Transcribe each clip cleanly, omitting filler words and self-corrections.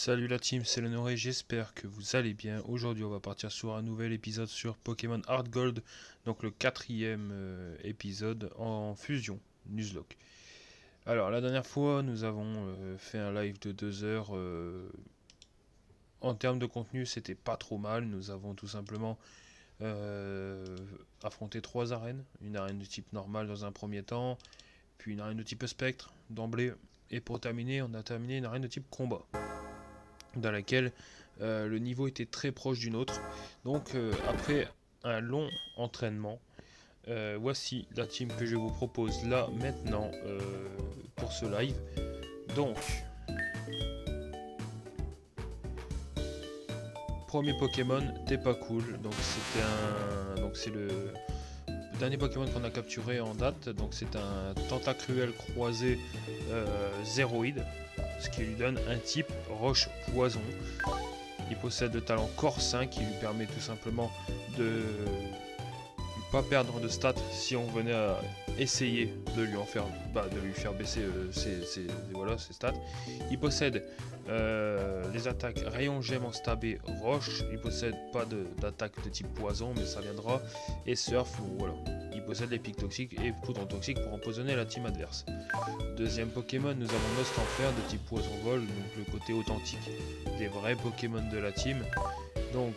Salut la team, c'est Lenoré, j'espère que vous allez bien. Aujourd'hui on va partir sur un nouvel épisode sur Pokémon Heart Gold, donc le quatrième épisode en fusion, Nuzlocke. Alors la dernière fois nous avons fait un live de 2 heures. En termes de contenu c'était pas trop mal, nous avons tout simplement affronté 3 arènes. Une arène de type normal dans un premier temps, puis une arène de type spectre d'emblée, et pour terminer on a terminé une arène de type combat dans laquelle le niveau était très proche du nôtre. Donc après un long entraînement, voici la team que je vous propose là maintenant pour ce live. Donc, premier Pokémon, t'es pas cool. Donc c'est le dernier Pokémon qu'on a capturé en date. Donc c'est un Tentacruel croisé zéroïde, ce qui lui donne un type roche poison. Il possède le talent Corps 5 qui lui permet tout simplement de ne pas perdre de stats si on venait à essayer de lui faire baisser ses stats. Il possède les attaques Rayon Gemme en stabé roche. Il possède pas d'attaque de type poison, mais ça viendra. Et surf, voilà. Il possède les pics toxiques et poudre toxique pour empoisonner la team adverse. Deuxième Pokémon, nous avons Nost en fer de type poison vol, donc le côté authentique des vrais Pokémon de la team. Donc,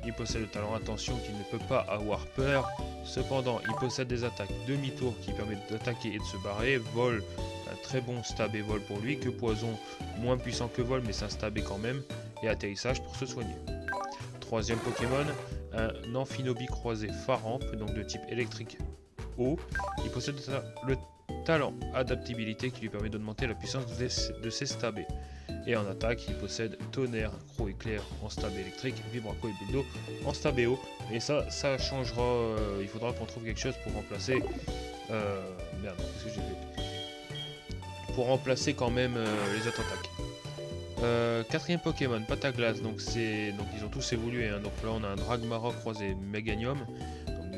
il possède le talent attention qui ne peut pas avoir peur. Cependant, il possède des attaques demi-tour qui permettent d'attaquer et de se barrer. Vol, un très bon stab et vol pour lui. Que poison, moins puissant que vol, mais c'est un stab et quand même. Et atterrissage pour se soigner. Troisième Pokémon, un Amphinobi croisé Faramp, donc de type électrique eau. Il possède le talent adaptabilité qui lui permet d'augmenter la puissance de ses stabés. Et en attaque, il possède tonnerre, croc éclair en stab électrique, vibraco et bulle en stab eau. Et ça changera. Il faudra qu'on trouve quelque chose pour remplacer. Merde, qu'est-ce que j'ai fait? Pour remplacer quand même les autres attaques. Quatrième Pokémon, Pataglace. Donc ils ont tous évolué. Hein. Donc là, on a un Dragmara croisé Meganium.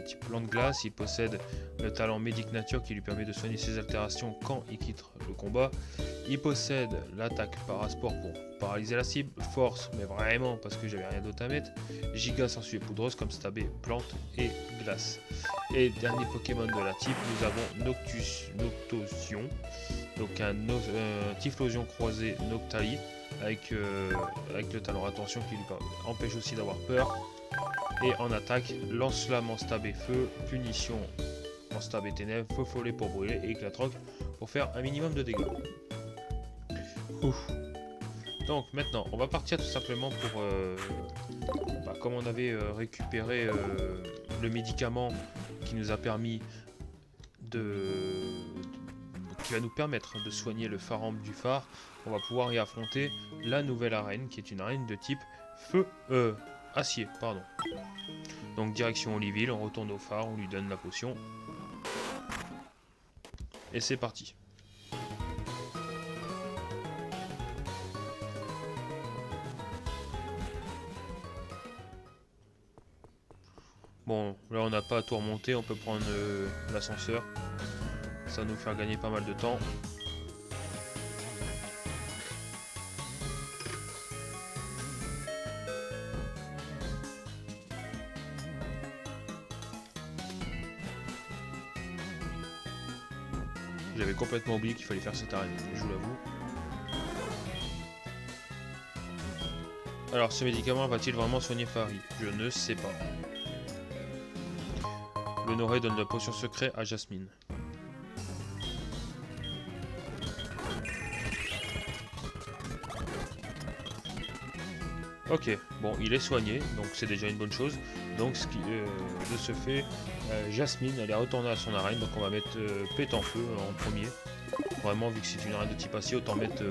Type plan de glace, il possède le talent Médic Nature qui lui permet de soigner ses altérations quand il quitte le combat. Il possède l'attaque Parasport pour paralyser la cible, force, mais vraiment parce que j'avais rien d'autre à mettre, Giga sensuelle poudreuse comme stabé, plante et glace. Et dernier Pokémon de la type, nous avons Noctosion, donc un Typhlosion croisé Noctalite avec le talent attention qui lui empêche aussi d'avoir peur. Et en attaque, lance-flamme en stab et feu, punition en stab et ténèbres, feu follet pour brûler et éclatroc pour faire un minimum de dégâts. Ouf. Donc maintenant, on va partir tout simplement pour... comme on avait récupéré le médicament qui nous a permis qui va nous permettre de soigner le Faramp du phare, on va pouvoir y affronter la nouvelle arène qui est une arène de type feu... acier, pardon. Donc direction Oliville, on retourne au phare, on lui donne la potion. Et c'est parti. Bon, là on n'a pas à tout remonter, on peut prendre l'ascenseur. Ça va nous faire gagner pas mal de temps. J'avais complètement oublié qu'il fallait faire cette arène, je vous l'avoue. Alors ce médicament va-t-il vraiment soigner Fari? Je ne sais pas. L'Honoré donne la potion secret à Jasmine. Ok, bon il est soigné, donc c'est déjà une bonne chose. Donc de ce fait, Jasmine elle est retournée à son arène, donc on va mettre Pétanfeu en premier. Vraiment vu que c'est une arène de type acier, autant mettre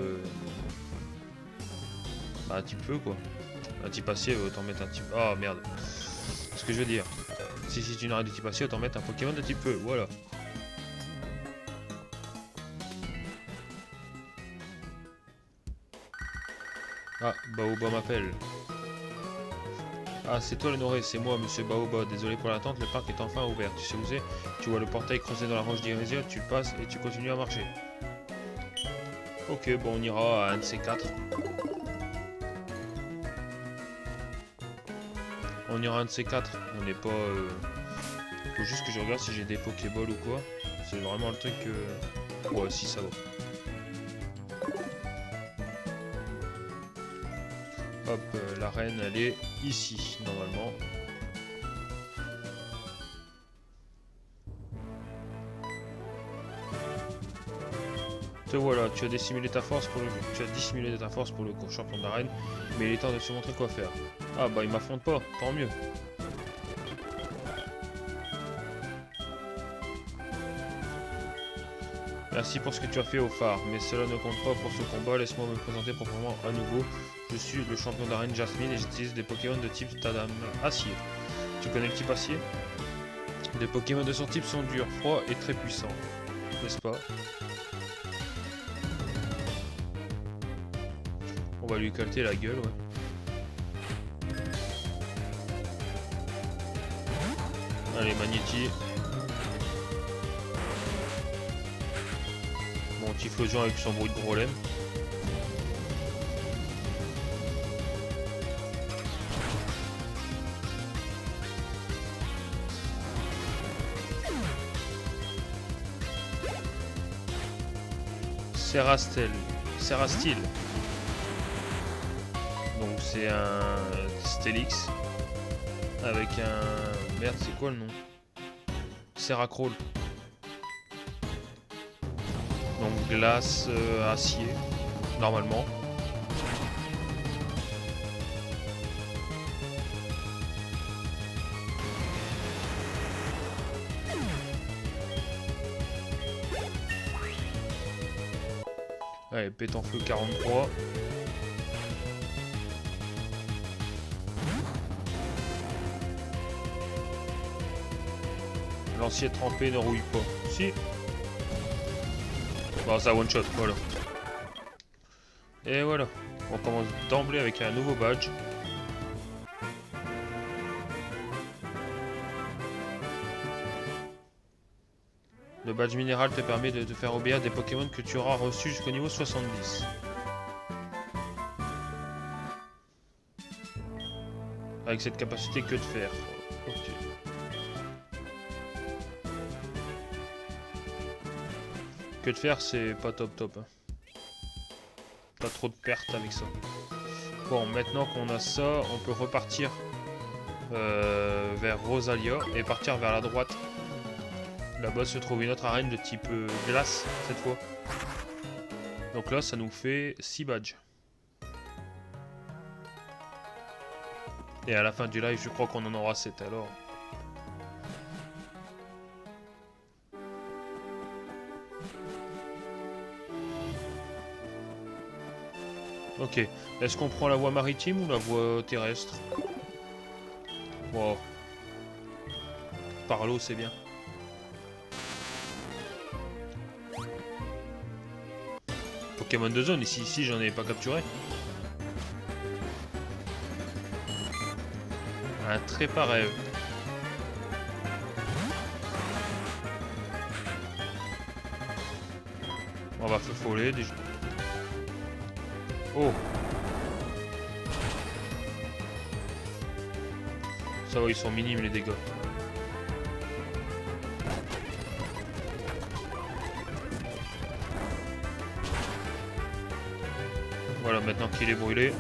un type feu quoi. Un type acier, autant mettre un type... Ah merde, c'est ce que je veux dire. Si c'est une arène de type acier, autant mettre un Pokémon de type feu, voilà. Ah, Baoba m'appelle. Ah, c'est toi l'Honoré, c'est moi, monsieur Baoba. Désolé pour l'attente, le parc est enfin ouvert. Tu sais où c'est? Tu vois le portail creusé dans la roche d'Irésia, tu le passes et tu continues à marcher. Ok, bon, on ira à un de ces quatre. On ira un de ces quatre. On n'est pas... Faut juste que je regarde si j'ai des Pokéballs ou quoi. C'est vraiment le truc que... Ouais, si ça va. Hop, l'arène elle est ici, normalement. Te voilà, tu as dissimulé ta force pour le court champion d'arène, mais il est temps de se montrer quoi faire. Ah bah il m'affronte pas, tant mieux. Merci pour ce que tu as fait au phare, mais cela ne compte pas pour ce combat, laisse-moi me présenter proprement à nouveau. Je suis le champion d'arène Jasmine et j'utilise des Pokémon de type Tadam Acier. Tu connais le type Acier? Les Pokémon de son type sont durs, froids et très puissants, n'est-ce pas? On va lui éclater la gueule, ouais. Allez, Magnéti. Mon Typhlosion avec son bruit de problème. Serrastil. Donc c'est un Steelix avec un... Merde, c'est quoi le nom? Serracrol. Donc glace, acier, normalement. Allez, pète en feu 43. L'ancien trempé ne rouille pas. Si. Bon, ça one shot, voilà. Et voilà. On commence d'emblée avec un nouveau badge. Le badge minéral te permet de te faire obéir des Pokémon que tu auras reçus jusqu'au niveau 70. Avec cette capacité que de faire. Ok. Que de faire, c'est pas top. Hein. Pas trop de pertes avec ça. Bon, maintenant qu'on a ça, on peut repartir vers Rosalia et partir vers la droite. Là-bas se trouve une autre arène de type glace cette fois. Donc là, ça nous fait 6 badges. Et à la fin du live, je crois qu'on en aura 7 alors. Ok. Est-ce qu'on prend la voie maritime ou la voie terrestre? Wow. Par l'eau, c'est bien. Pokémon de zone, ici j'en ai pas capturé. Un Tréparève. On va feu déjà. Oh. Ça va, ils sont minimes les dégâts. Voilà, maintenant qu'il est brûlé.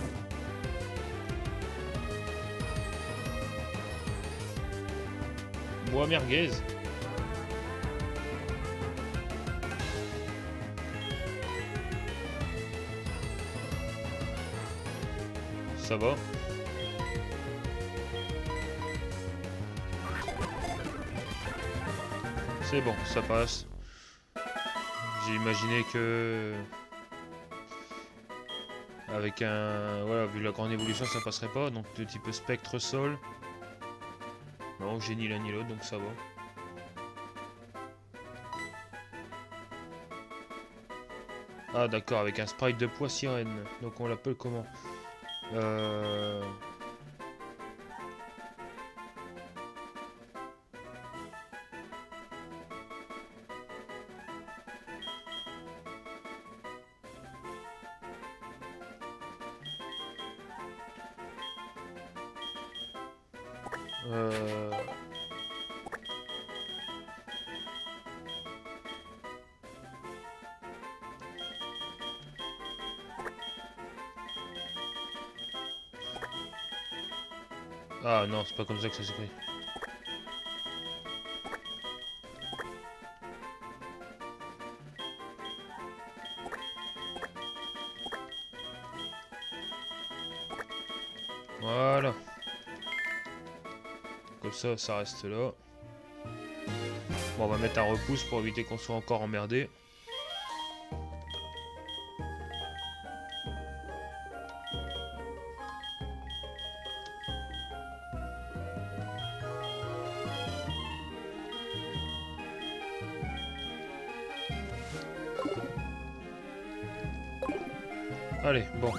Bois merguez. Ça va. C'est bon, ça passe. J'ai imaginé que... Avec un... Voilà, vu la grande évolution, ça passerait pas. Donc de type spectre sol. Non, j'ai ni l'un ni l'autre, donc ça va. Ah d'accord, avec un sprite de poids sirène. Donc on l'appelle comment? Euh... Ah non, c'est pas comme ça que ça s'écrit. Voilà. Comme ça reste là. Bon, on va mettre un repousse pour éviter qu'on soit encore emmerdé. Allez, bon. Donc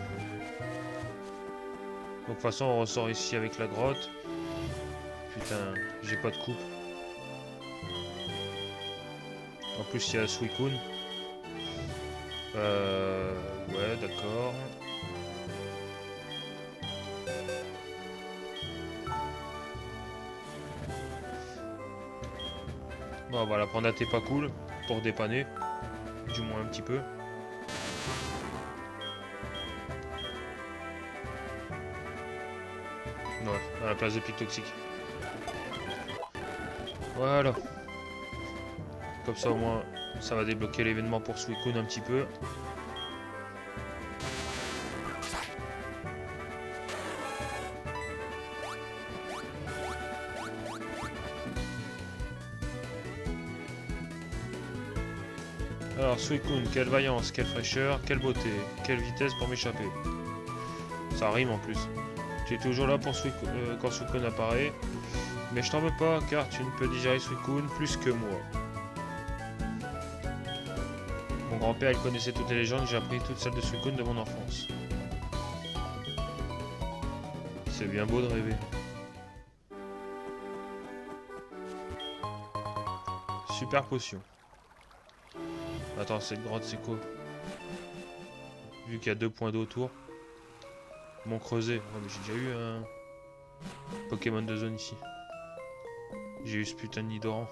de toute façon, on ressort ici avec la grotte. Putain, j'ai pas de coupe. En plus, il y a Suicune. Ouais, d'accord. Bon, on va la prendre à T'es pas cool pour dépanner. Du moins un petit peu. Ouais, à la place de pic toxique. Voilà. Comme ça au moins, ça va débloquer l'événement pour Suicune un petit peu. Alors Suicune, quelle vaillance, quelle fraîcheur, quelle beauté, quelle vitesse pour m'échapper. Ça rime en plus. Tu es toujours là pour quand Suicune apparaît. Mais je t'en veux pas car tu ne peux digérer Suicune plus que moi. Mon grand-père il connaissait toutes les légendes, j'ai appris toutes celles de Suicune de mon enfance. C'est bien beau de rêver. Super potion. Attends, cette grotte c'est quoi? Vu qu'il y a 2 points d'eau autour. Mon creuset. Oh, mais j'ai déjà eu un Pokémon de zone ici. J'ai eu ce putain de Nidoran.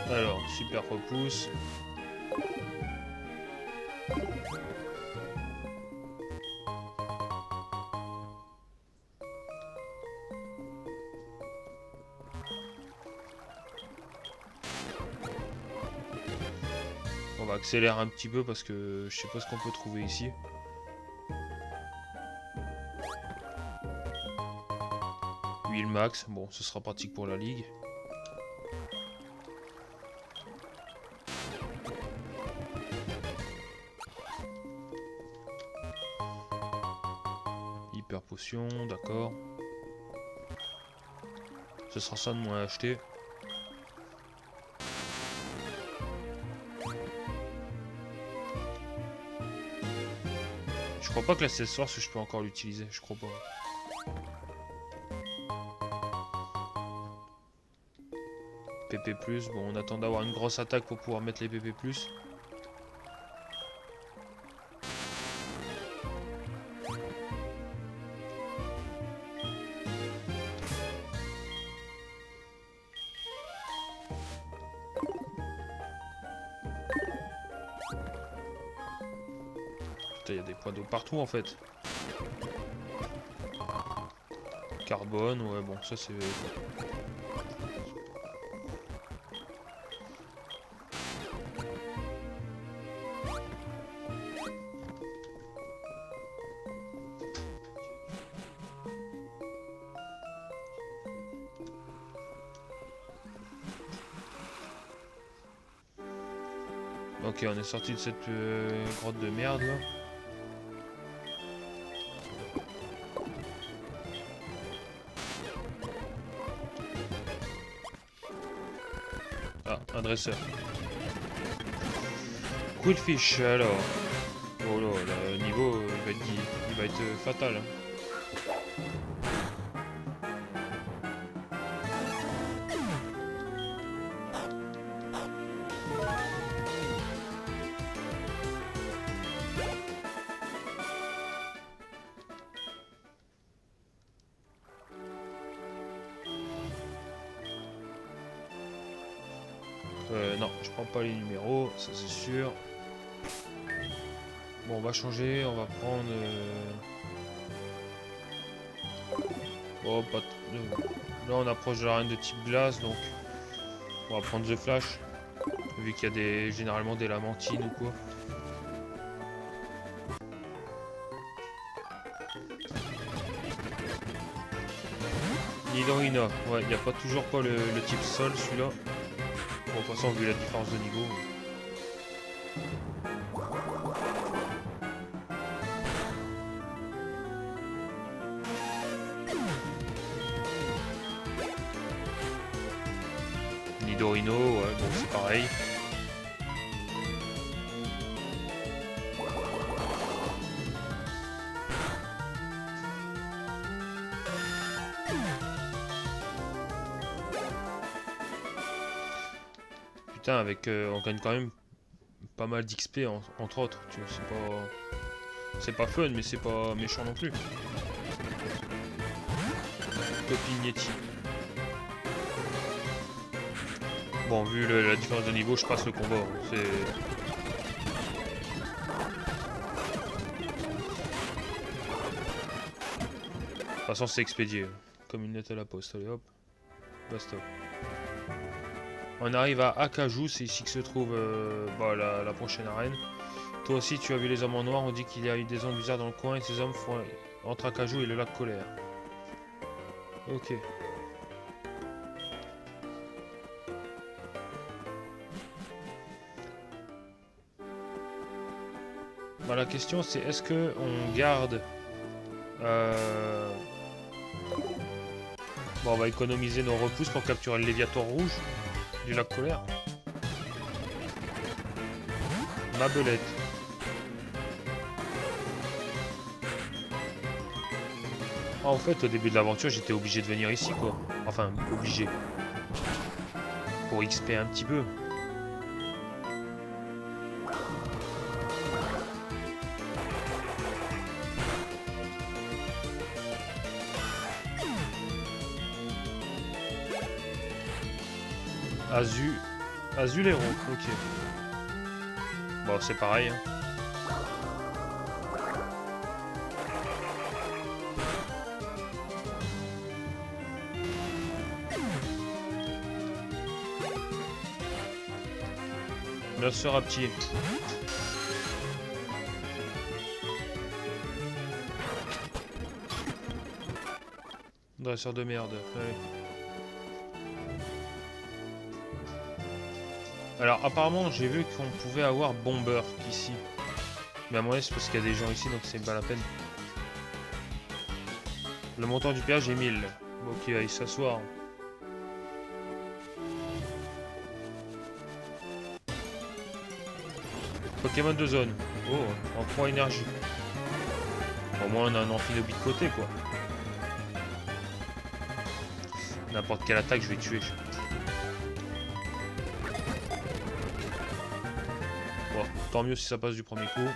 Alors, super repousse. On va accélérer un petit peu parce que je sais pas ce qu'on peut trouver ici. Huile max, bon ce sera pratique pour la ligue. Hyper potion, d'accord. Ce sera ça de moins à acheter. Je crois pas que l'accessoire, je peux encore l'utiliser, je crois pas. PP+, bon on attend d'avoir une grosse attaque pour pouvoir mettre les PP+. Putain, il y a des points d'eau partout en fait. Carbone, ouais bon ça c'est... Ok, on est sorti de cette grotte de merde là. Ah, un dresseur. Quillfish alors. Oh là, le niveau il va être fatal. Hein. Non, je prends pas les numéros, ça c'est sûr. Bon, on va changer, on va prendre... Oh, pas... Là, on approche de la reine de type glace, donc... On va prendre The Flash. Vu qu'il y a généralement des lamantines ou quoi. Nidorina, ouais, il n'y a pas toujours pas le type sol celui-là. Bon, de toute façon, vu la différence de niveau. Nidorino, ouais, bon, c'est pareil. Putain, avec, on gagne quand même pas mal d'XP entre autres, tu vois, c'est pas fun, mais c'est pas méchant non plus. Copignetti. Bon, vu la différence de niveau, je passe le combat. C'est... De toute façon, c'est expédié. Comme une lettre à la poste. Allez hop, basta. On arrive à Akaju, c'est ici que se trouve bah, la prochaine arène. Toi aussi, tu as vu les hommes en noir. On dit qu'il y a eu des hommes bizarres dans le coin et ces hommes font entre Akaju et le lac Colère. Ok. Bah, la question c'est est-ce que on garde bon, on va économiser nos repousses pour capturer le Léviathan rouge du lac Colère. Ma belette. Ah, en fait, au début de l'aventure, j'étais obligé de venir ici, quoi. Enfin, obligé. Pour XP un petit peu. Azulero, ok. Bon, c'est pareil. Hein. Lanceur à pied. Dresseur de merde. Allez. Alors apparemment j'ai vu qu'on pouvait avoir Bomber ici. Mais à mon avis c'est parce qu'il y a des gens ici donc c'est pas la peine. Le montant du péage est 1000. Bon, ok, allez s'asseoir. Pokémon de zone. Oh, en 3 énergie. Au moins on a un Amphinobie de côté quoi. N'importe quelle attaque je vais tuer. Bon, tant mieux si ça passe du premier coup.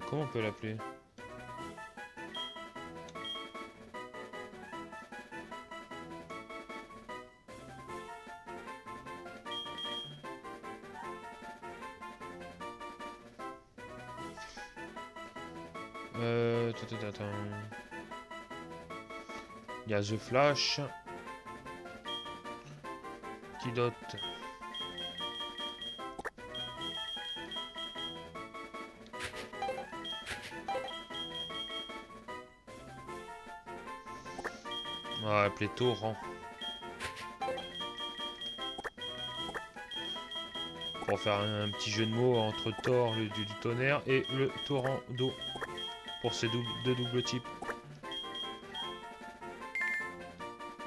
Comment on peut l'appeler? Attends. Il y a The Flash. Qui d'autre? On va appeler Torrent. Pour faire un petit jeu de mots entre Thor, du tonnerre, et le torrent d'eau. Pour ces deux doubles types.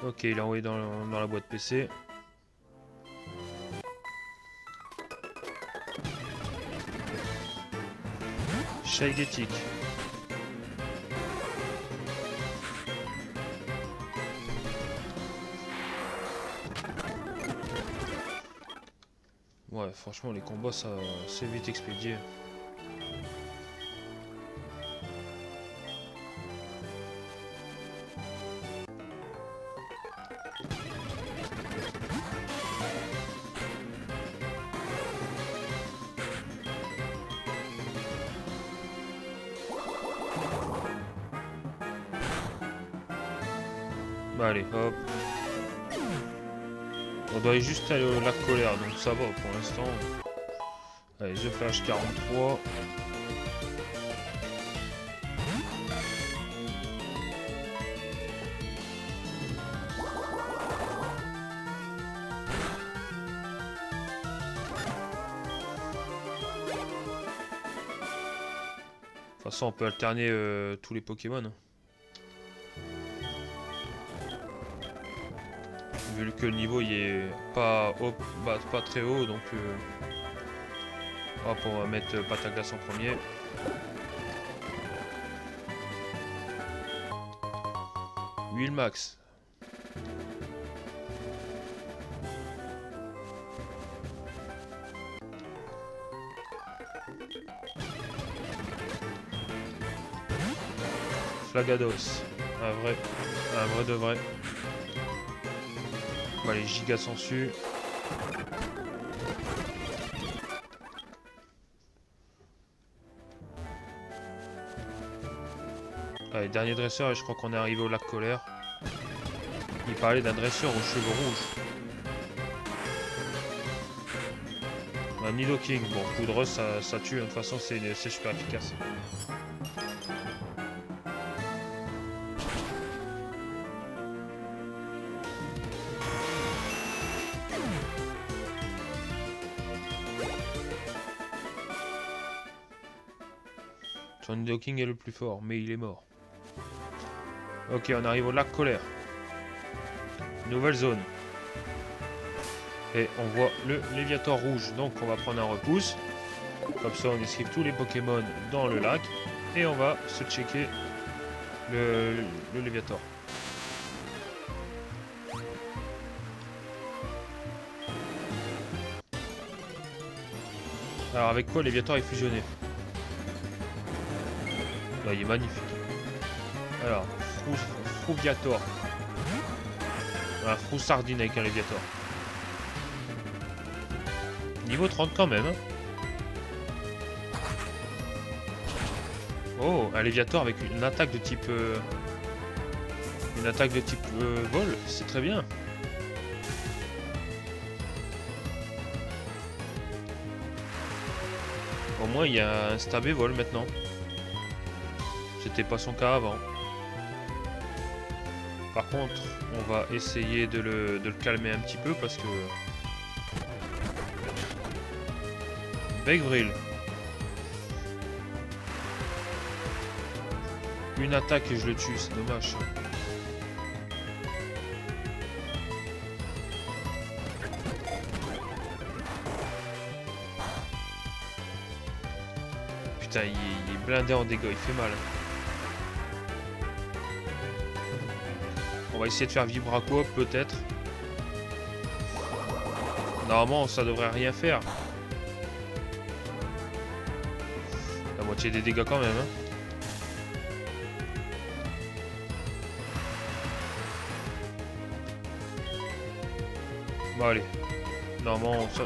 Ok, il est envoyé dans la boîte PC. Shaigetic. Ouais, franchement, les combats, ça c'est vite expédié. Bah allez, hop. On doit juste aller au lac Colère, donc ça va pour l'instant. Allez, The Flash 43. De toute façon, on peut alterner tous les Pokémon. Hein. Vu que le niveau il est pas haut, bah, pas très haut, donc hop, on va mettre Pataglas en premier. Wilmax. Flagados. Un vrai de vrai. Bah, les gigas sensu. Allez, dernier dresseur et je crois qu'on est arrivé au lac Colère. Il parlait d'un dresseur aux cheveux rouges. Un Nidoking, bon, poudreuse ça tue, de toute façon c'est super efficace. Son Nidoking est le plus fort, mais il est mort. Ok, on arrive au lac Colère. Nouvelle zone. Et on voit le Léviator rouge, donc on va prendre un repousse. Comme ça on esquive tous les Pokémon dans le lac. Et on va se checker le Léviator. Alors avec quoi Léviator est fusionné? Là, il est magnifique. Alors, Frouviator. Un Froussardine avec un Léviator. Niveau 30 quand même. Hein. Oh, un Léviator avec une attaque de type... vol, c'est très bien. Au moins, il y a un stabé vol maintenant. C'était pas son cas avant. Par contre, on va essayer de le calmer un petit peu parce que... Begril. Une attaque et je le tue, c'est dommage. Putain, il est blindé en dégâts, il fait mal. On va essayer de faire Vibraco, peut-être. Normalement, ça devrait rien faire. La moitié des dégâts quand même. Hein. Bon, allez. Normalement, ça...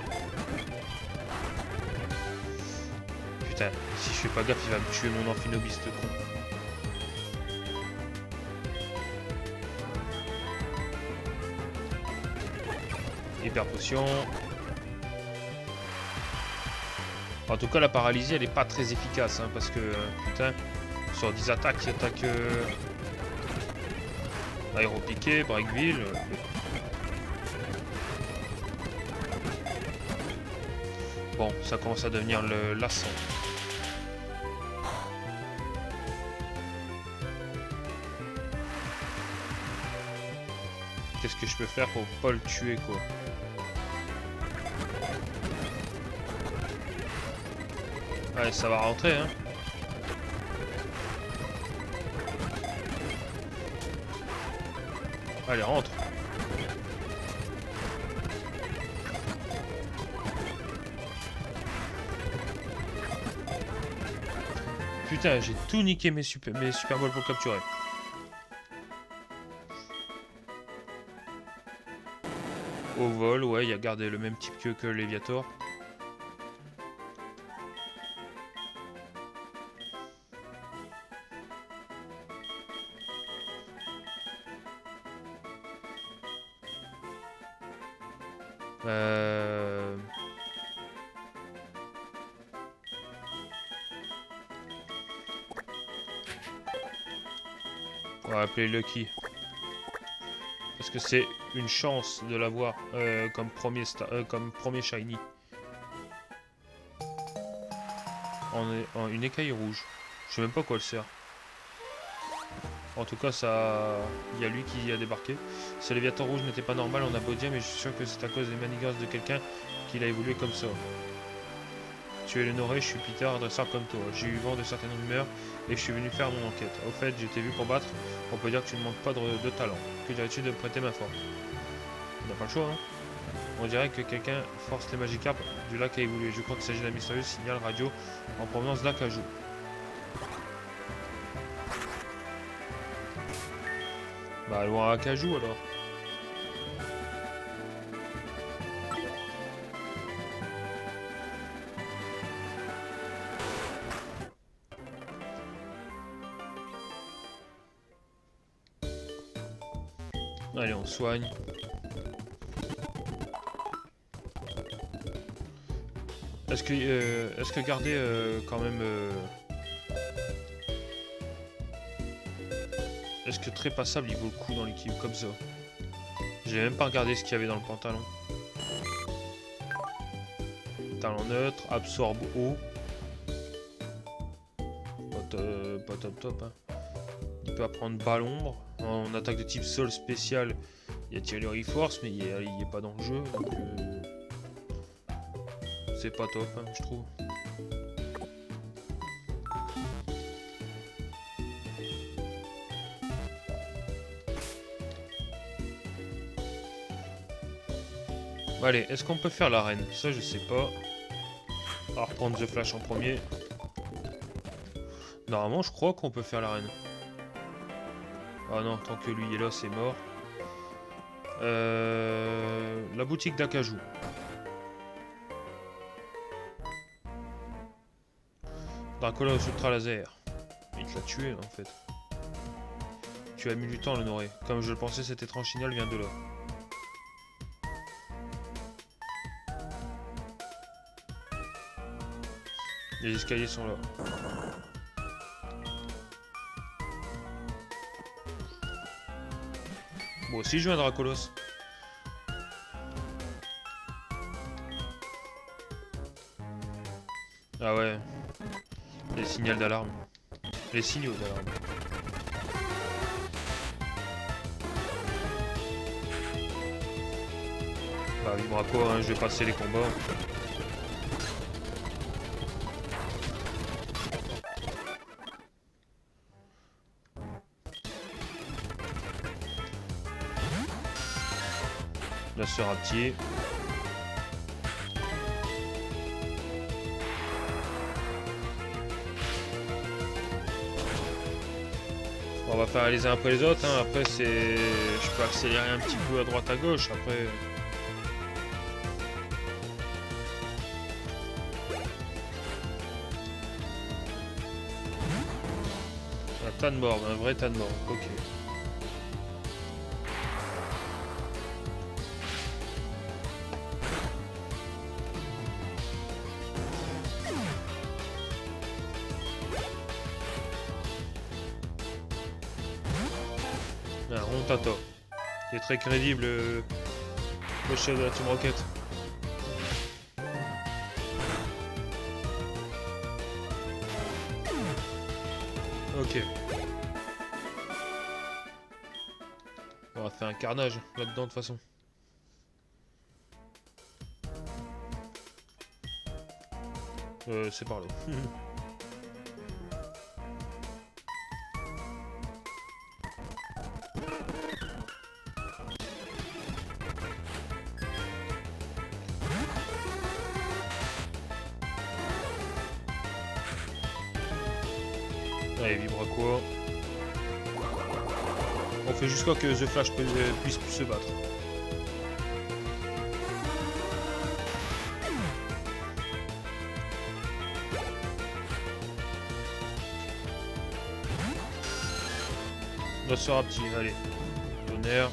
Putain, si je fais pas gaffe, il va me tuer mon Amphinobis de con. Hyper potion. En tout cas, la paralysie, elle est pas très efficace, hein, parce que, putain, sur 10 attaques, il attaque Aéropiqué, Breakville. Bon, ça commence à devenir le lassant. qu'est-ce que je peux faire pour pas le tuer, quoi. Ouais, ça va rentrer, hein. Allez, rentre. Putain, j'ai tout niqué mes super balles pour le capturer. Au vol, ouais, il a gardé le même type que Léviator. On va appeler Lucky. Parce que c'est une chance de l'avoir comme premier shiny. En une écaille rouge. Je sais même pas quoi le sert. En tout cas, ça, il y a lui qui a débarqué. Ce Léviator rouge n'était pas normal, on a beau dire, mais je suis sûr que c'est à cause des manigances de quelqu'un qu'il a évolué comme ça. Tu es l'honoré, je suis Peter, dresseur comme toi. J'ai eu vent de certaines rumeurs et je suis venu faire mon enquête. Au fait, je t'ai vu combattre, on peut dire que tu ne manques pas de talent. Que dirais-tu de me prêter ma forme? On n'a pas le choix, hein. On dirait que quelqu'un force les Magikarp du lac à évoluer. Je crois qu'il s'agit d'un mystérieux signal radio en provenance d'Akaju. Bah, allons à Akaju alors. Allez, on soigne. Est-ce que garder quand même... Est-ce que très passable il vaut le coup dans l'équipe comme ça? J'ai même pas regardé ce qu'il y avait dans le pantalon. Talent neutre, absorbe eau. Pas top hein. Il peut apprendre ballon. En attaque de type sol spécial, il y a Thierry Force, mais il est pas dans le jeu. Donc c'est pas top, hein, je trouve. Allez, est-ce qu'on peut faire l'arène? Ça, je sais pas. On va reprendre The Flash en premier. Normalement, je crois qu'on peut faire l'arène. Ah non, tant que lui est là, c'est mort. La boutique d'Akaju. Dracolos Ultra Laser. Il te l'a tué, en fait. Tu as mis du temps à l'honorer. Comme je le pensais, cet étrange signal vient de là. Les escaliers sont là. Moi aussi je veux un Dracolos. Ah ouais. Les signaux d'alarme. Les signaux d'alarme. Bah Vibraco, hein, je vais passer les combats. La sœur à pied. On va faire les uns après les autres, hein. Après c'est... Je peux accélérer un petit peu à droite à gauche, après... Un Tanborg, un vrai Tanborg, ok. Un Rontata, qui est très crédible, le chef de la Team Rocket. Ok. On aura fait un carnage là-dedans de toute façon. C'est par là. Allez, Vibraquo. On fait jusqu'à que The Flash puisse se battre. On sera petit, allez. Tonnerre.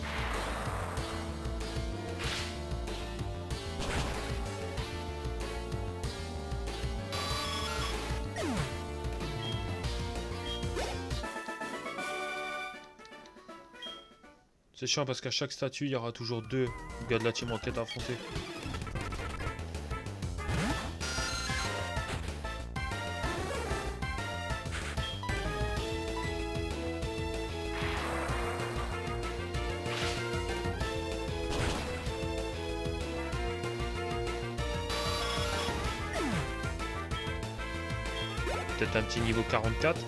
C'est chiant parce qu'à chaque statue, il y aura toujours deux gars de la team Rocket à affronter. Peut-être un petit niveau 44.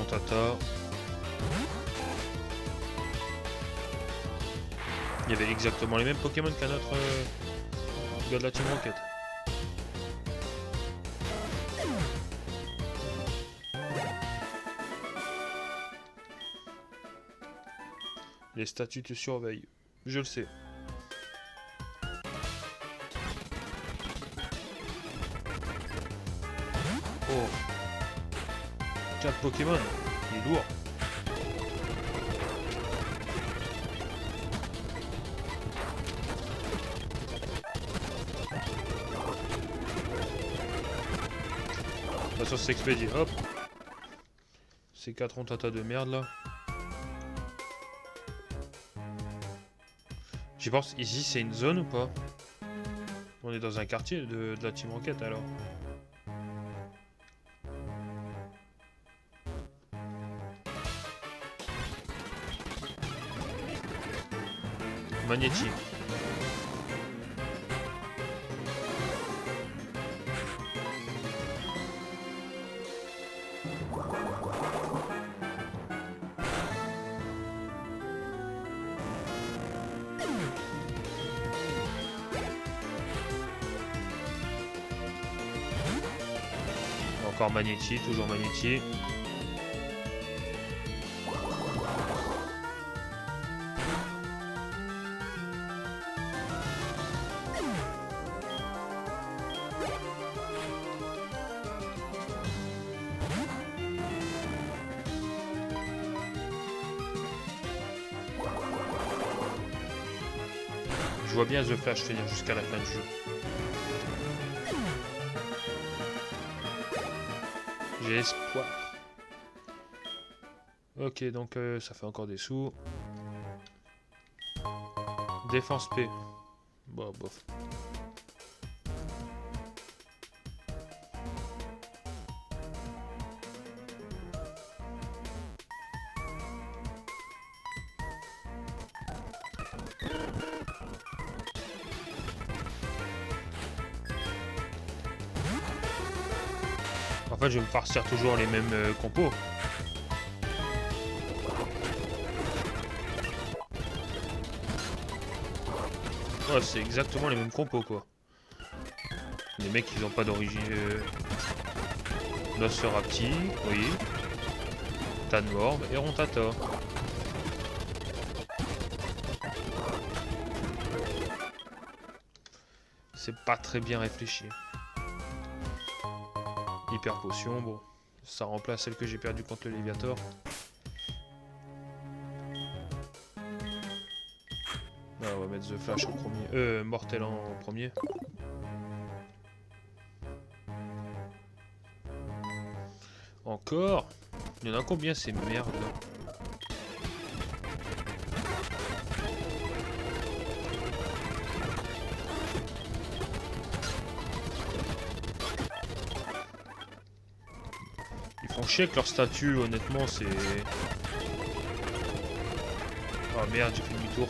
Tata. Il y avait exactement les mêmes Pokémon qu'à notre gars de la Team Rocket. Les statues te surveillent, je le sais. Oh, 4 Pokémon, il est lourd. De toute façon, c'est expédié, hop. Ces 4 Tata de merde là. J'y pense, ici c'est une zone ou pas? On est dans un quartier de la Team Rocket alors. Magnétique. Encore Magnéti, toujours Magnéti. Je vois bien The Flash finir jusqu'à la fin du jeu. J'ai espoir. Ok, donc ça fait encore des sous. Défense P. Bon, bof. En fait, je vais me farcir toujours les mêmes compos. Ouais, c'est exactement les mêmes compos, quoi. Les mecs, ils ont pas d'origine... Nosferapti, oui. Tanmorb et Rontata. C'est pas très bien réfléchi. Hyper potion, bon. Ça remplace celle que j'ai perdue contre le Léviator. Ah, on va mettre The Flash en premier. Mortel en premier. Encore? Il y en a combien ces merdes là? Font chier avec leur statut, honnêtement, c'est... Oh merde, j'ai fait demi-tour.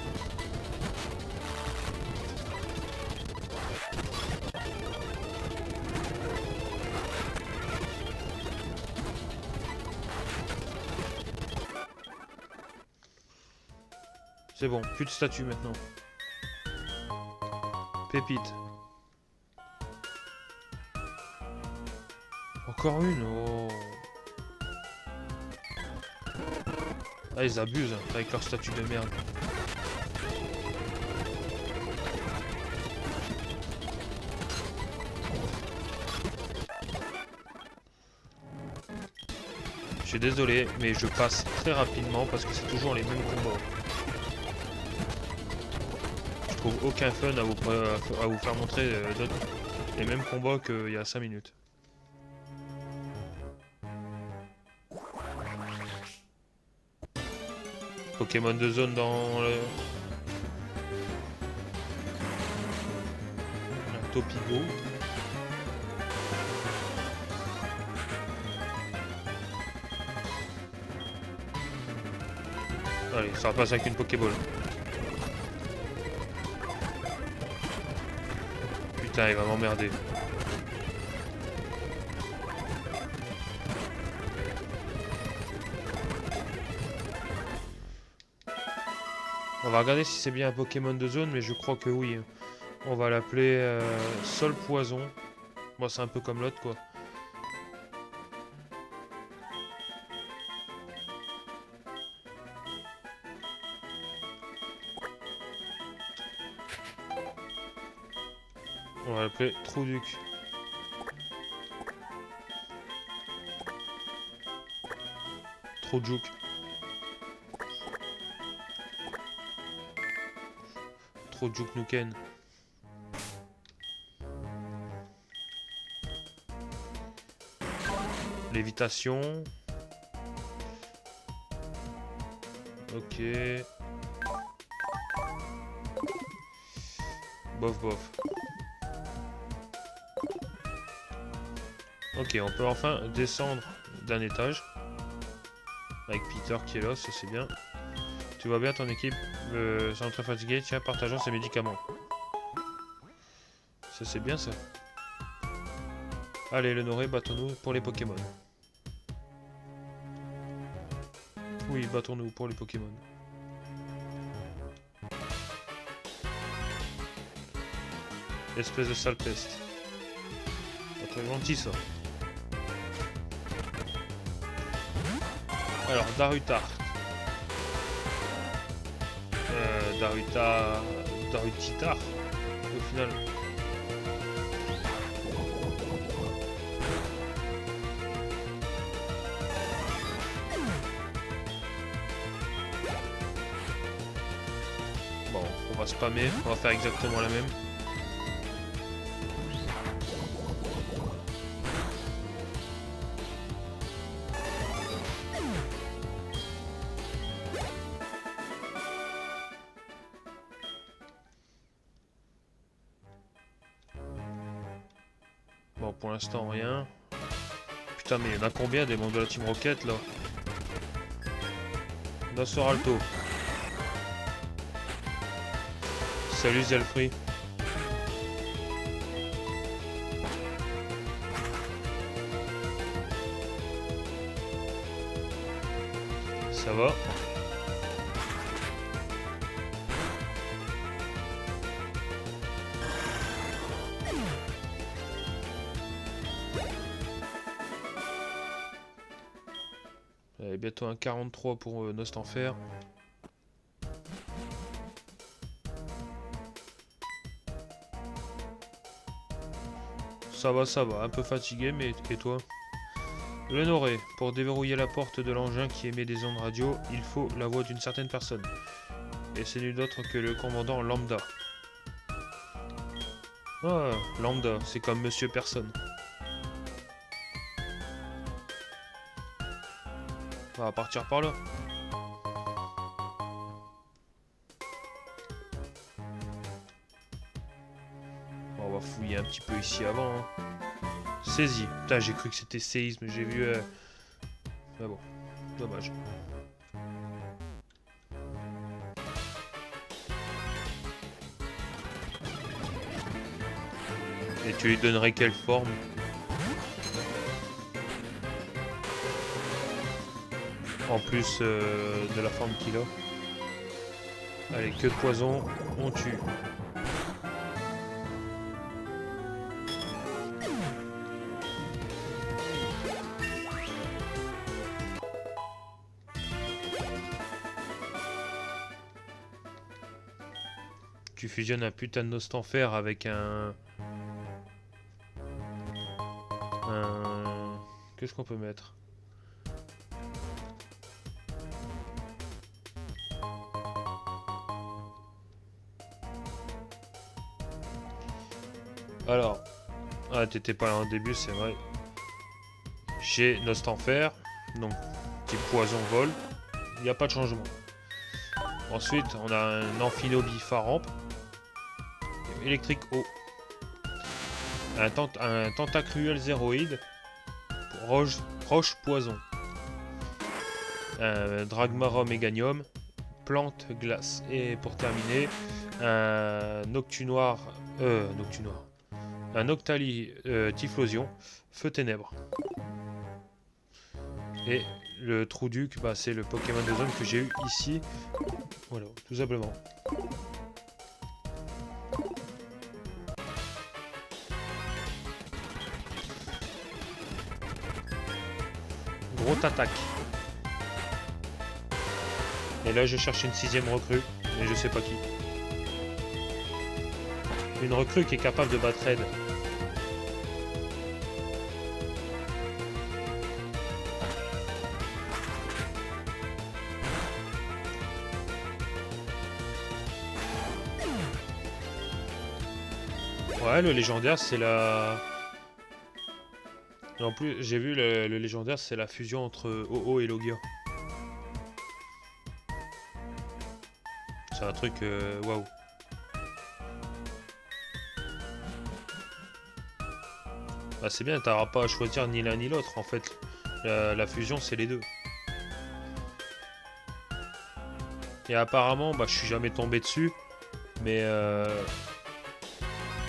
C'est bon, plus de statue maintenant. Pépite. Encore une, oh. Ah, ils abusent hein, avec leur statue de merde. Je suis désolé, mais je passe très rapidement parce que c'est toujours les mêmes combats. Je trouve aucun fun à vous faire montrer les mêmes combats qu'il y a 5 minutes. Pokémon de zone dans le... Un Topigo. Allez, ça repasse avec une Pokéball. Putain, il va m'emmerder. On va regarder si c'est bien un Pokémon de zone, mais je crois que oui. On va l'appeler Sol Poison. Bon, c'est un peu comme l'autre, quoi. On va l'appeler Trouduc. Trouduc. Trouduc Nuken. Lévitation. Ok. Bof bof. Ok, on peut enfin descendre d'un étage. Avec Peter qui est là, ça c'est bien. Tu vois bien ton équipe semble très fatiguée, tiens, partageons ses médicaments. Ça c'est bien ça. Allez, l'honoré, battons-nous pour les Pokémon. Oui, battons-nous pour les Pokémon. Espèce de sale peste. Pas très gentil ça. Alors, Darutar. Darutitar, au final. Bon, on va spammer, on va faire exactement la même. Bon, pour l'instant, rien. Putain, mais il y en a combien des membres de la Team Rocket, là? Nosferalto. Salut, Zelfree. Ça va? Allez, bientôt un 43 pour Nostanfer. Ça va, un peu fatigué, mais et toi? L'honoré, pour déverrouiller la porte de l'engin qui émet des ondes radio, il faut la voix d'une certaine personne. Et c'est nul d'autre que le commandant Lambda. Ah, Lambda, c'est comme Monsieur Personne. On va partir par là. Bon, on va fouiller un petit peu ici avant. Hein. Saisie. Putain, j'ai cru que c'était séisme. J'ai vu Mais bon, dommage. Et tu lui donnerais quelle forme? En plus de la forme qu'il a. Allez, queue de poison, on tue. Tu fusionnes un putain de Nostanfer avec un... Qu'est-ce qu'on peut mettre? Alors, ah, t'étais pas là au début, c'est vrai. J'ai Nostanfer, donc type poison vol. Il n'y a pas de changement. Ensuite, on a un Amphinobie Faramp. Électrique eau. Un Tentacruel Zéroïde. Roche poison. Un Dragmara Méganium. Plante glace. Et pour terminer, un Noctunoir. Un Octali Typhlosion. Feu ténèbres. Et le Trouduc, bah, c'est le Pokémon de zone que j'ai eu ici. Voilà, tout simplement. Grosse attaque. Et là, je cherche une 6ème recrue, mais je sais pas qui. Une recrue qui est capable de battre Red. Ouais, le légendaire, c'est la... Et en plus, j'ai vu le légendaire, c'est la fusion entre OO et Logia. C'est un truc... waouh. Bah, c'est bien, t'auras pas à choisir ni l'un ni l'autre, en fait. La fusion, c'est les deux. Et apparemment, bah, je suis jamais tombé dessus, mais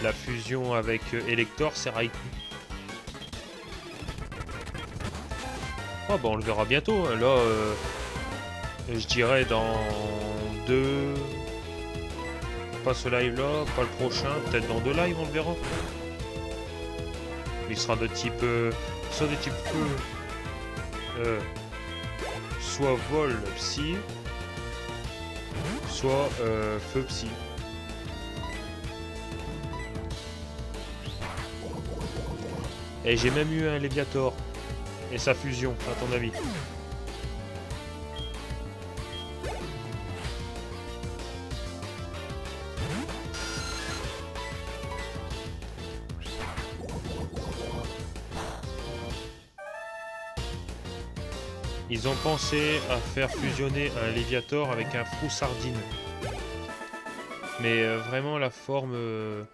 la fusion avec Elector, c'est Raikou. Oh, bah, on le verra bientôt. Hein. Là, je dirais dans 2... Pas ce live-là, pas le prochain, peut-être dans 2 lives, on le verra. Il sera de type... soit de type feu, soit vol psy, soit feu psy. Et j'ai même eu un Léviator. Et sa fusion, à ton avis? Ils ont pensé à faire fusionner un Léviator avec un Froussardine. Mais vraiment la forme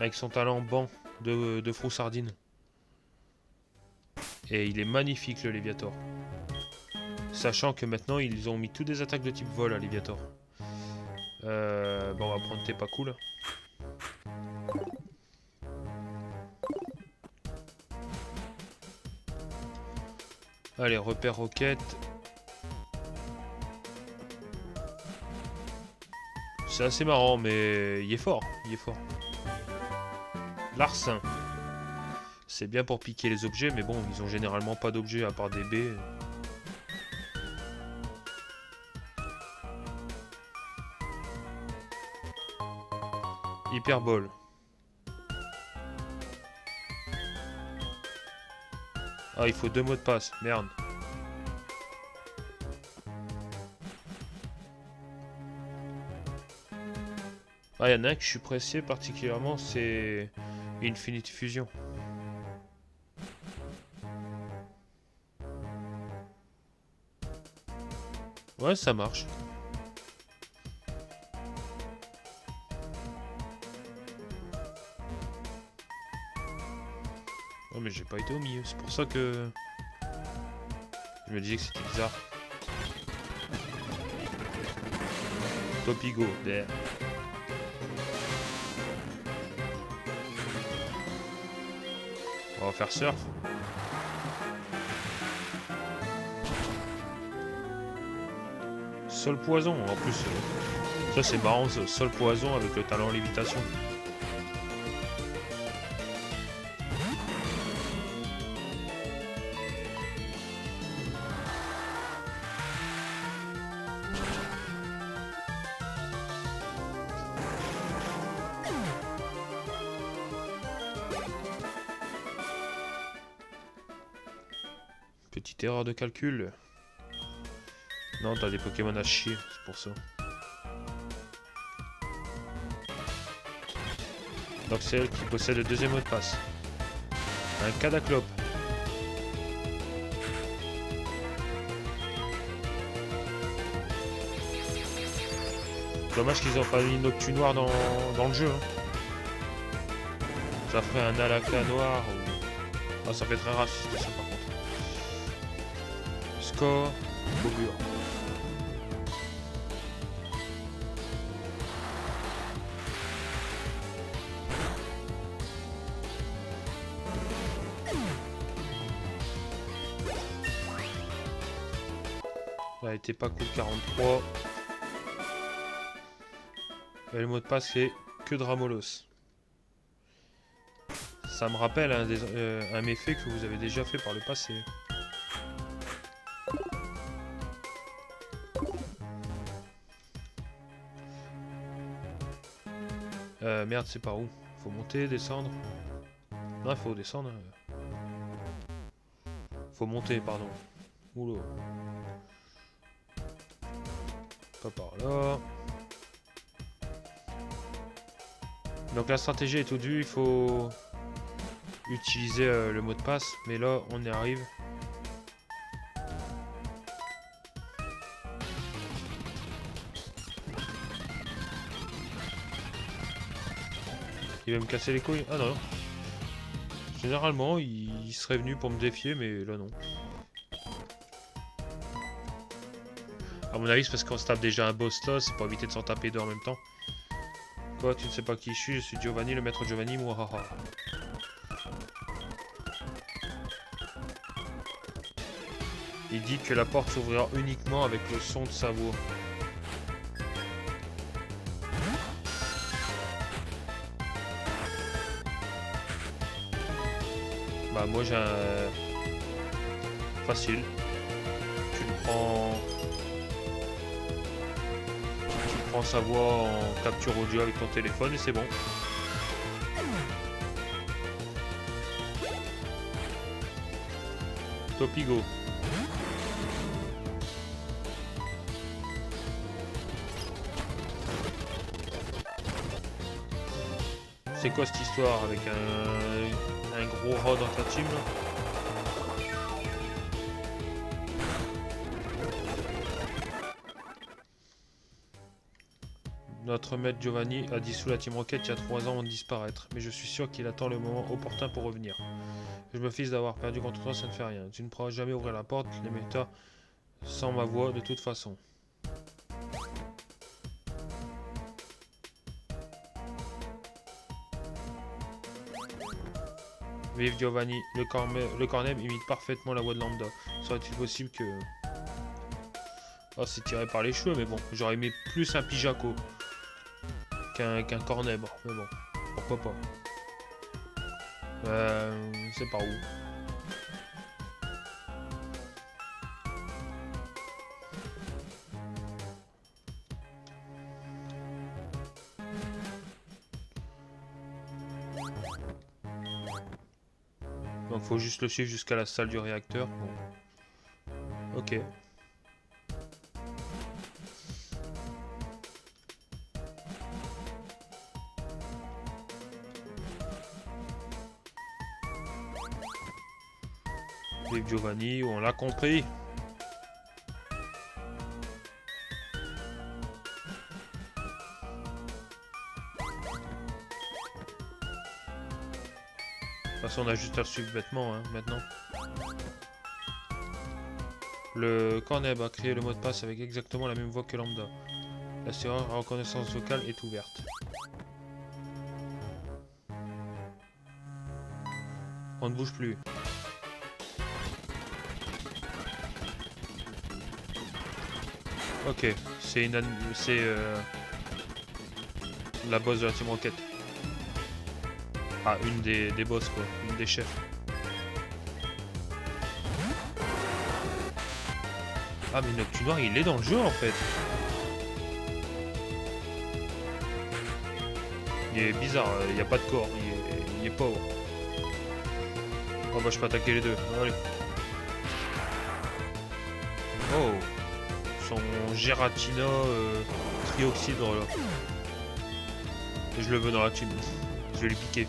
avec son talent banc de Froussardine. Et il est magnifique le Léviator. Sachant que maintenant ils ont mis toutes des attaques de type vol à Léviator. Bon, on va prendre T'es pas cool. Allez, repère roquette. C'est assez marrant, mais il est fort. Il est fort. Larcin. C'est bien pour piquer les objets, mais bon, ils ont généralement pas d'objets à part des baies. Hyperbole. Ah, il faut 2 mots de passe. Merde. Ah, il y en a un que je suis pressé particulièrement, c'est Infinity Fusion. Ouais, ça marche. Oh, mais j'ai pas été au milieu, c'est pour ça que... Je me disais que c'était bizarre. Topigo, there. On va faire surf. Sol poison, en plus. Ça c'est marrant, ce sol poison avec le talent lévitation. Petite erreur de calcul. Non, t'as des Pokémon à chier, c'est pour ça. Donc c'est elle qui possède le deuxième mot de passe. Un Cadaclope. Dommage qu'ils ont pas mis Noctu noir dans le jeu. Hein. Ça ferait un Alaka noir. Ou... Ah, ça fait très raciste ça par contre. Score, Bobure. Ça a été pas cool 43. Et le mot de passe c'est que Dramolos. Ça me rappelle un méfait que vous avez déjà fait par le passé. Merde, c'est par où? Faut monter, descendre. Non, il faut descendre. Faut monter, pardon. Oula. Pas par là. Donc la stratégie est tout due, il faut utiliser le mot de passe. Mais là, on y arrive. Il va me casser les couilles. Ah non. Généralement, il serait venu pour me défier, mais là non. À mon avis, c'est parce qu'on se tape déjà un boss là, c'est pour éviter de s'en taper deux en même temps. Quoi, tu ne sais pas qui je suis Giovanni, le maître Giovanni, mouahaha. Il dit que la porte s'ouvrira uniquement avec le son de sa voix. Bah moi j'ai un... Facile. Tu prends sa voix en capture audio avec ton téléphone et c'est bon. Topigo. C'est quoi cette histoire avec un gros rat dans ta team là? Notre maître Giovanni a dissous la Team Rocket il y a 3 ans avant de disparaître, mais je suis sûr qu'il attend le moment opportun pour revenir. Je me fiche d'avoir perdu contre toi, ça ne fait rien. Tu ne pourras jamais ouvrir la porte, les méta sans ma voix de toute façon. Vive Giovanni, le cornem imite parfaitement la voix de Lambda. Serait-il possible que... Oh, c'est tiré par les cheveux, mais bon, j'aurais aimé plus un Pijaco qu'un cornèbre, mais bon, pourquoi pas. C'est par où? Donc faut juste le suivre jusqu'à la salle du réacteur. Bon. Ok. Vive Giovanni, on l'a compris. De toute façon, on a juste à le suivre bêtement, hein, maintenant. Le Corneb a créé le mot de passe avec exactement la même voix que Lambda. La serrure à reconnaissance vocale est ouverte. On ne bouge plus. Ok, c'est la boss de la Team Rocket. Ah, une des boss quoi, une des chefs. Ah mais notre noir il est dans le jeu en fait. Il est bizarre, il n'y a pas de corps, il est pauvre. Oh bah je peux attaquer les deux, allez. Oh, son Giratina trioxydre là. Et je le veux dans la team. Je vais lui piquer.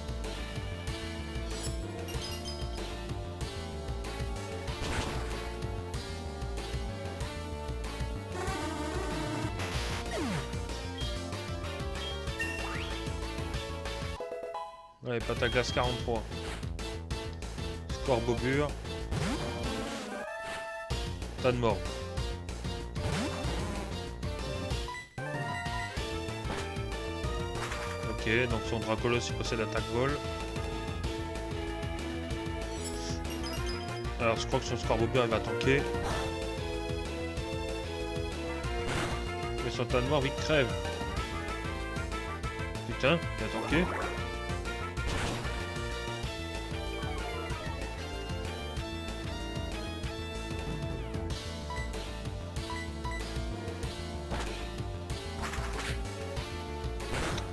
Allez, Pataglas 43. Score Bobure. Tas de mort. Ok, donc son Dracolos il possède attaque vol. Alors je crois que son Score Bobure il va tanker. Mais son tas de mort vite crève. Putain, il a tanké.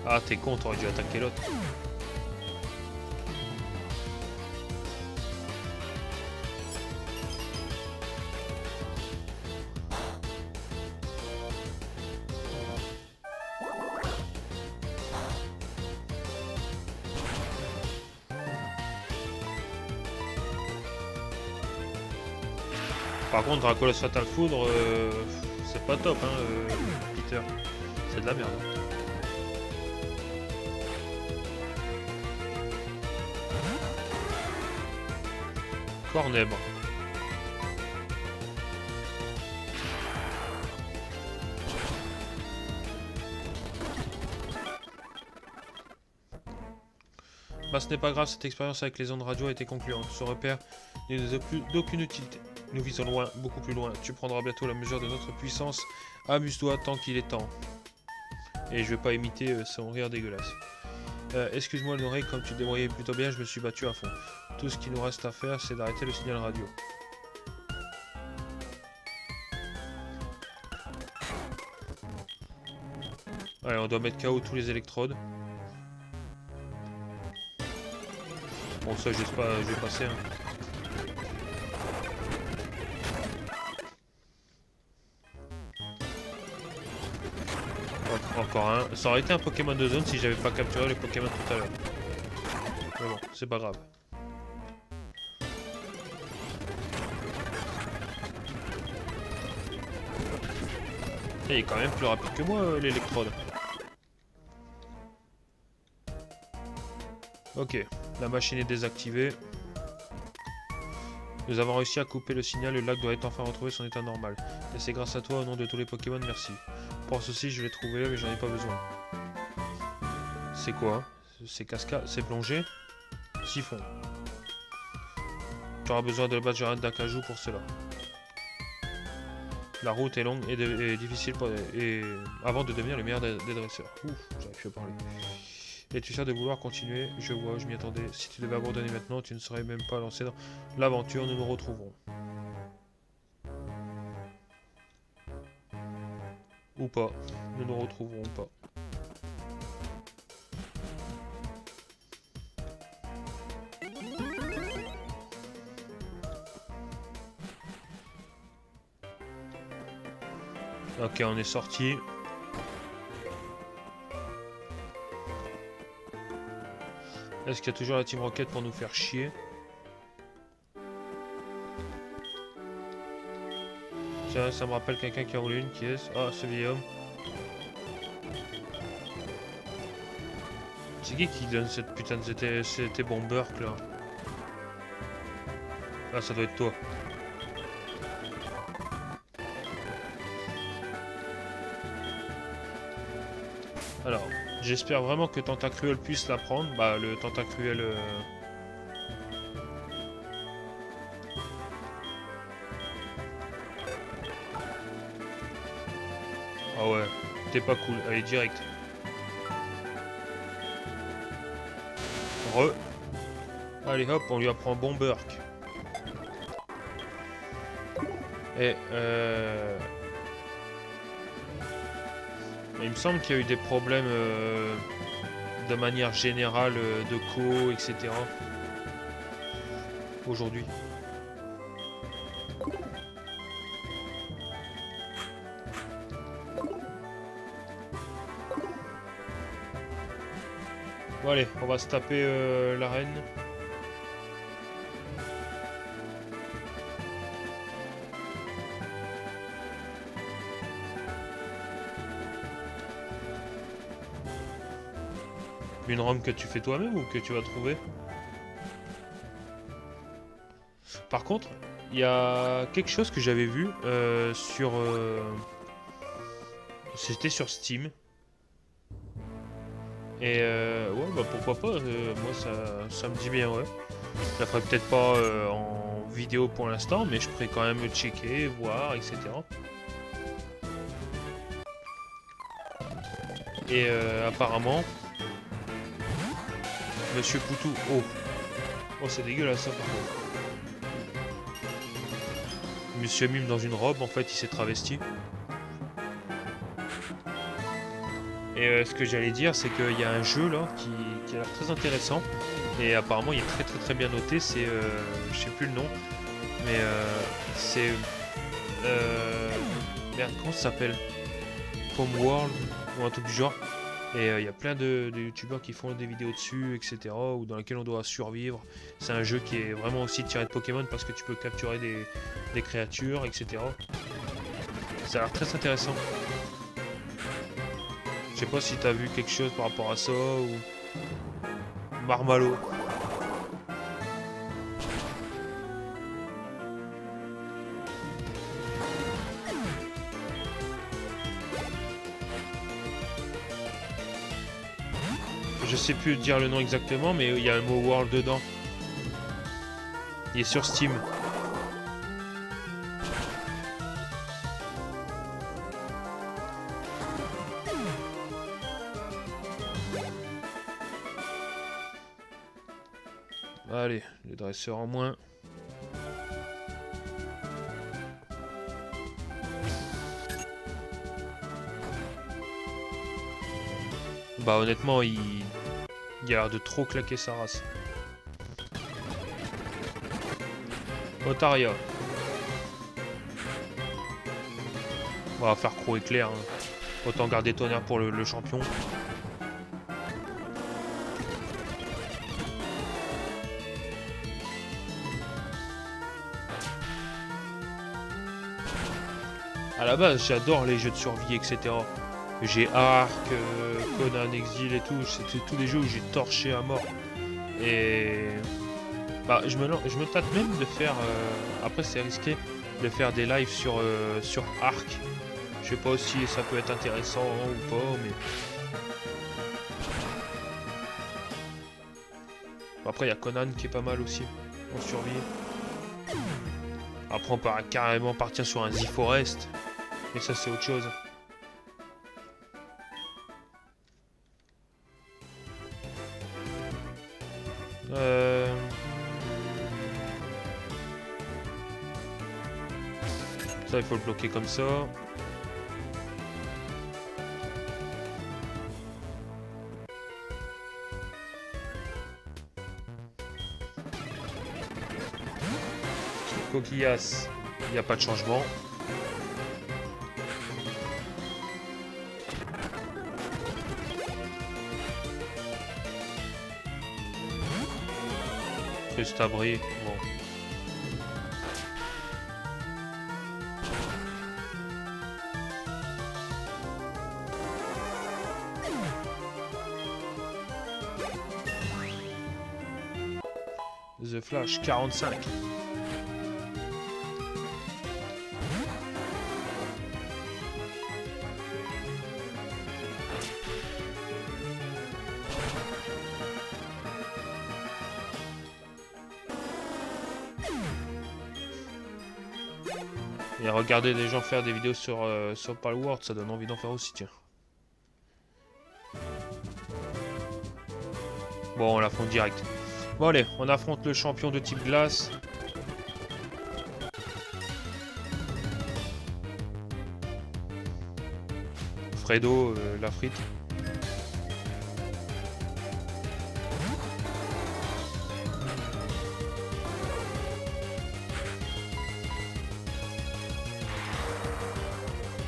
Ah t'es con, t'aurais dû attaquer l'autre. Par contre Dracolos Fatal Foudre, c'est pas top hein Peter. C'est de la merde. Cornèbre. Bah ce n'est pas grave, cette expérience avec les ondes radio a été concluante. Ce repère n'est d'aucune utilité. Nous visons loin, beaucoup plus loin. Tu prendras bientôt la mesure de notre puissance. Amuse-toi tant qu'il est temps. Et je vais pas imiter son rire dégueulasse. Excuse-moi l'oreille, comme tu te débrouillais plutôt bien, je me suis battu à fond. Tout ce qu'il nous reste à faire, c'est d'arrêter le signal radio. Allez, on doit mettre KO tous les électrodes. Bon, ça, je vais passer. Hein. Encore un. Ça aurait été un Pokémon de zone si j'avais pas capturé les Pokémon tout à l'heure. Mais bon, c'est pas grave. Et il est quand même plus rapide que moi, l'électrode. Ok, la machine est désactivée. Nous avons réussi à couper le signal, le lac doit être enfin retrouvé son état normal. Et c'est grâce à toi, au nom de tous les Pokémon, merci. Pour ceci, je l'ai trouvé, mais j'en ai pas besoin. C'est quoi? C'est cascade, c'est plongé? Siphon. Tu auras besoin de la base d'Acajou pour cela. La route est longue et difficile avant de devenir le meilleur des dresseurs. Ouf, j'arrive plus à parler. Et tu sais de vouloir continuer, je vois, je m'y attendais. Si tu devais abandonner maintenant, tu ne serais même pas lancé dans l'aventure, nous nous retrouverons. Ou pas, nous nous retrouverons pas. Ok, on est sorti. Est-ce qu'il y a toujours la Team Rocket pour nous faire chier? Tiens, ça me rappelle quelqu'un qui a roulé une, qui est... Ah, ce vieil homme. C'est qui donne cette putain de... C'était Bomberk, là? Ah, ça doit être toi. Alors, j'espère vraiment que Tentacruel puisse la prendre. Bah, le Tentacruel... Ah ouais, t'es pas cool. Allez, direct. Re. Allez, hop, on lui apprend bon Burk. Et il me semble qu'il y a eu des problèmes de manière générale de co, etc. aujourd'hui. Bon allez, on va se taper l'arène. Une ROM que tu fais toi-même ou que tu vas trouver? Par contre, il y a quelque chose que j'avais vu sur... C'était sur Steam. Et ouais, bah pourquoi pas, moi ça me dit bien, ouais. Je la ferai peut-être pas en vidéo pour l'instant, mais je pourrais quand même checker, voir, etc. Et apparemment, Monsieur Poutou, oh, oh c'est dégueulasse ça par contre. Monsieur Mime dans une robe, en fait il s'est travesti. Et ce que j'allais dire, c'est qu'il y a un jeu là qui a l'air très intéressant. Et apparemment il est très bien noté, c'est... je sais plus le nom. Mais c'est... merde, comment ça s'appelle? Homeworld ou un truc du genre. Et il y a plein de youtubeurs qui font des vidéos dessus, etc. Ou dans lesquels on doit survivre. C'est un jeu qui est vraiment aussi tiré de Pokémon parce que tu peux capturer des créatures, etc. Ça a l'air très intéressant. Je sais pas si t'as vu quelque chose par rapport à ça ou... Marmalo. Je sais plus dire le nom exactement, mais il y a le mot World dedans. Il est sur Steam. Allez, les dresseurs en moins. Bah honnêtement, il a l'air de trop claquer sa race. Otaria. On va faire Croc éclair. Hein. Autant garder Tonnerre pour le champion. À la base, j'adore les jeux de survie, etc. J'ai Ark, Conan Exil et tout. C'était tous les jeux où j'ai torché à mort. Et bah, je me tâte même de faire. Après, c'est risqué de faire des lives sur Ark. Je sais pas si ça peut être intéressant ou pas, mais. Après, il y a Conan qui est pas mal aussi en survie. Après, on peut carrément partir sur un Z-Forest. Mais ça, c'est autre chose. Ça, il faut le bloquer comme ça. Coquillas, il n'y a pas de changement. Abri, bon. The Flash 45. Et regarder des gens faire des vidéos sur Palworld, ça donne envie d'en faire aussi, tiens. Bon, on l'affronte direct. Bon allez, on affronte le champion de type glace. Fredo, la frite.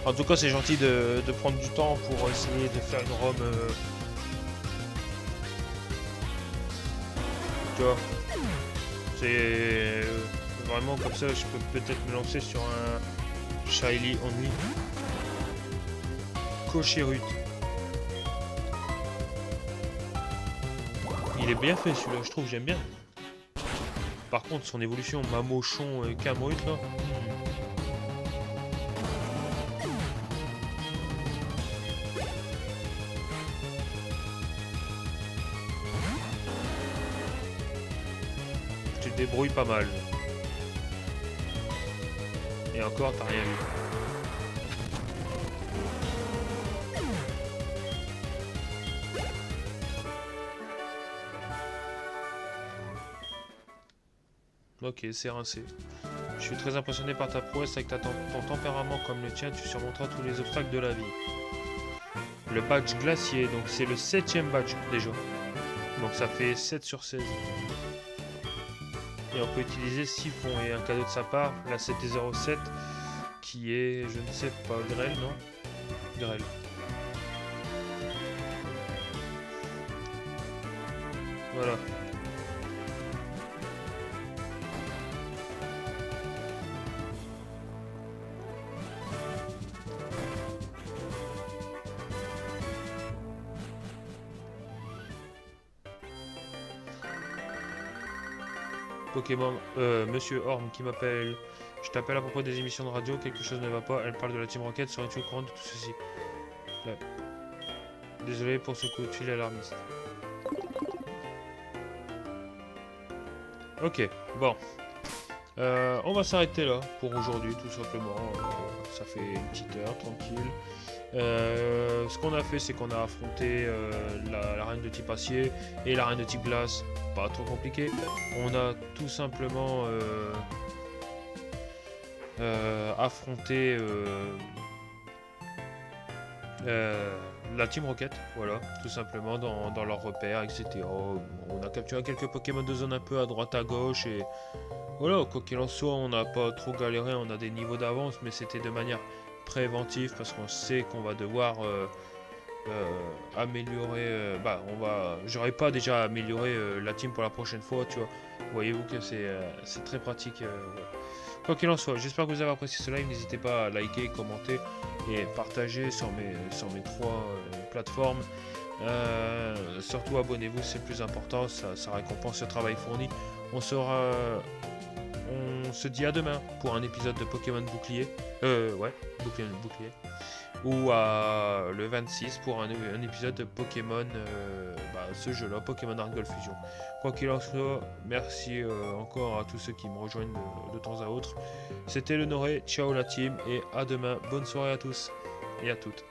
En tout cas, c'est gentil de prendre du temps pour essayer de faire une ROM. Tu vois, c'est vraiment comme ça. Je peux peut-être me lancer sur un Shyly Only. Cochirut. Il est bien fait celui-là, je trouve, j'aime bien. Par contre, son évolution Mamochon et Camrut là. Tu te débrouilles pas mal. Et encore, t'as rien vu. Ok, c'est rincé. Je suis très impressionné par ta prouesse avec ton tempérament comme le tien, tu surmonteras tous les obstacles de la vie. Le badge glacier, donc c'est le 7ème badge déjà. Donc ça fait 7 sur 16. Et on peut utiliser Siphon et un cadeau de sa part, la 7T07, qui est, je ne sais pas, Grêle, non? Grêle. Voilà. Pokémon, Monsieur Orm qui m'appelle. Je t'appelle à propos des émissions de radio, quelque chose ne va pas. Elle parle de la Team Rocket, serais-tu au courant de tout ceci? Là. Désolé pour ce coup de fil alarmiste. Ok, bon. On va s'arrêter là pour aujourd'hui, tout simplement. Ça fait une petite heure, tranquille. Ce qu'on a fait, c'est qu'on a affronté la reine de type acier et la reine de type glace. Pas trop compliqué. On a tout simplement affronté la Team Rocket, voilà, tout simplement dans leurs repères, etc. On a capturé quelques Pokémon de zone un peu à droite à gauche et voilà, quoi qu'il en soit, on n'a pas trop galéré, on a des niveaux d'avance, mais c'était de manière préventive parce qu'on sait qu'on va devoir améliorer. J'aurais pas déjà amélioré la team pour la prochaine fois, tu vois. Voyez-vous que c'est très pratique. Ouais. Quoi qu'il en soit, j'espère que vous avez apprécié ce live. N'hésitez pas à liker, commenter et partager sur mes 3 plateformes. Surtout abonnez-vous, c'est le plus important, ça récompense le travail fourni. On se dit à demain pour un épisode de Pokémon Bouclier. Ouais, Bouclier. Ou le 26 pour un épisode de Pokémon, ce jeu-là, Pokémon Arc Gold Fusion. Quoi qu'il en soit, merci encore à tous ceux qui me rejoignent de temps à autre. C'était le Noré, ciao la team et à demain. Bonne soirée à tous et à toutes.